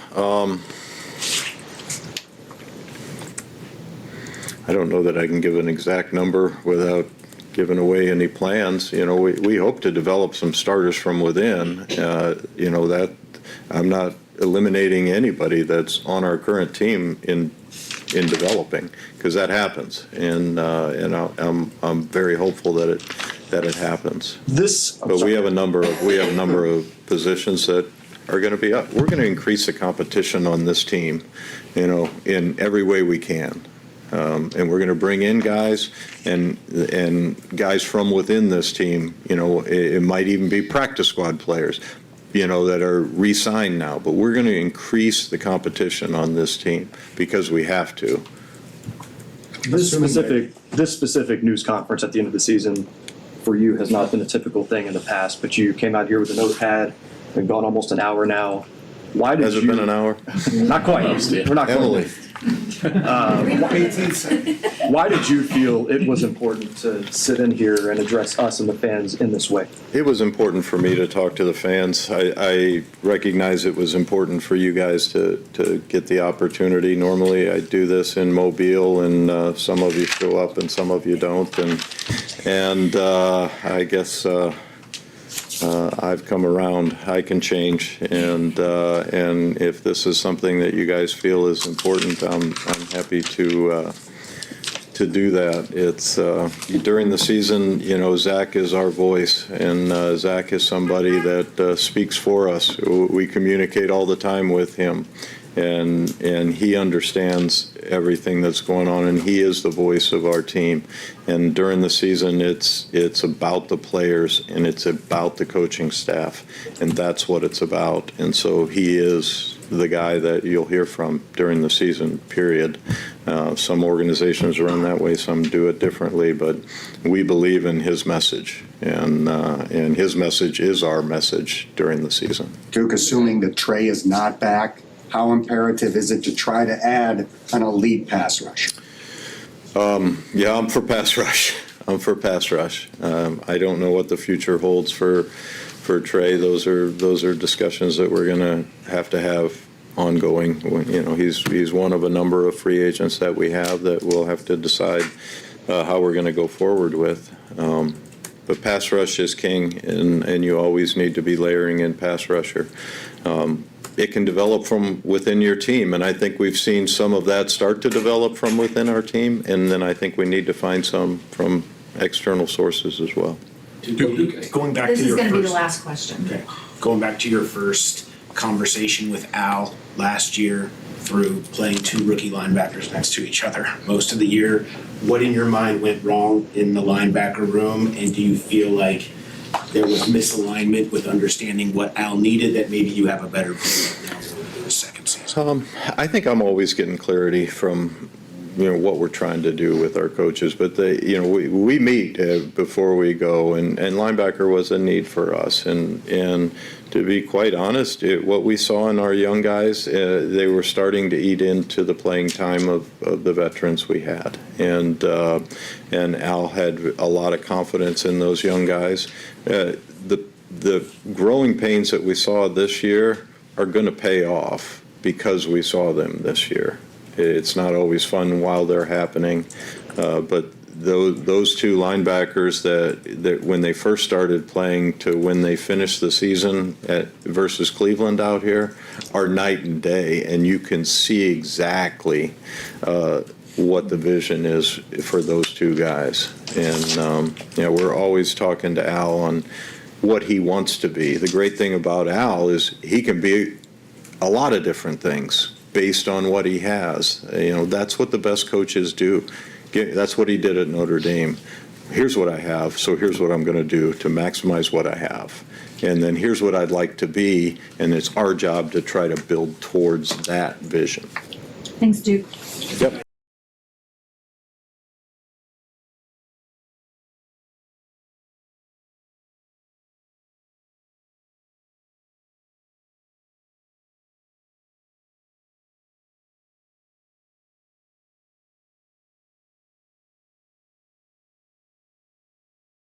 I don't know that I can give an exact number without giving away any plans. We hope to develop some starters from within. That I'm not eliminating anybody that's on our current team in developing, because that happens, and I'm very hopeful that that it happens. This, But we have a number of positions that are going to be up. We're going to increase the competition on this team, in every way we can. And we're going to bring in guys and guys from within this team, it might even be practice squad players, that are re-signed now. But we're going to increase the competition on this team because we have to. this specific news conference at the end of the season for you has not been a typical thing in the past, but you came out here with a notepad. We've gone almost an hour now. Why did Has it been an hour? Not quite. We're not Emily. quite. Why did you feel it was important to sit in here and address us and the fans in this way? It was important for me to talk to the fans. I recognize it was important for you guys to get the opportunity. Normally, I do this in Mobile, and some of you show up and some of you don't. And I guess I've come around. I can change, and if this is something that you guys feel is important, I'm happy to do that. It's during the season, Zach is our voice, and Zach is somebody that speaks for us. We communicate all the time with him, and he understands everything that's going on, and he is the voice of our team. And during the season, it's about the players and it's about the coaching staff, and that's what it's about. And so he is the guy that you'll hear from during the season, period. Some organizations run that way, some do it differently, but we believe in his message, and his message is our message during the season. Duke, assuming that Trey is not back, how imperative is it to try to add an elite pass rush? Yeah, I'm for pass rush. I don't know what the future holds for Trey. Those are discussions that we're going to have ongoing. He's one of a number of free agents that we have that we'll have to decide how we're going to go forward with. But pass rush is king, and you always need to be layering in pass rusher. It can develop from within your team, and I think we've seen some of that start to develop from within our team, and then I think we need to find some from external sources as well. Going back This to is your going to be the first, last question. okay, going back to your first conversation with Al last year through playing two rookie linebackers next to each other most of the year, what in your mind went wrong in the linebacker room, and do you feel like there was misalignment with understanding what Al needed that maybe you have a better view of now going into the second season? I think I'm always getting clarity from what we're trying to do with our coaches, but we meet before we go, and linebacker was a need for us, and to be quite honest, what we saw in our young guys, they were starting to eat into the playing time of the veterans we had, and Al had a lot of confidence in those young guys. The growing pains that we saw this year are going to pay off because we saw them this year. It's not always fun while they're happening, but those two linebackers that when they first started playing to when they finished the season versus Cleveland out here are night and day, and you can see exactly what the vision is for those two guys. And we're always talking to Al on what he wants to be. The great thing about Al is he can be a lot of different things based on what he has. That's what the best coaches do. That's what he did at Notre Dame. Here's what I have, so here's what I'm going to do to maximize what I have. And then here's what I'd like to be, and it's our job to try to build towards that vision. Thanks, Duke. Yep.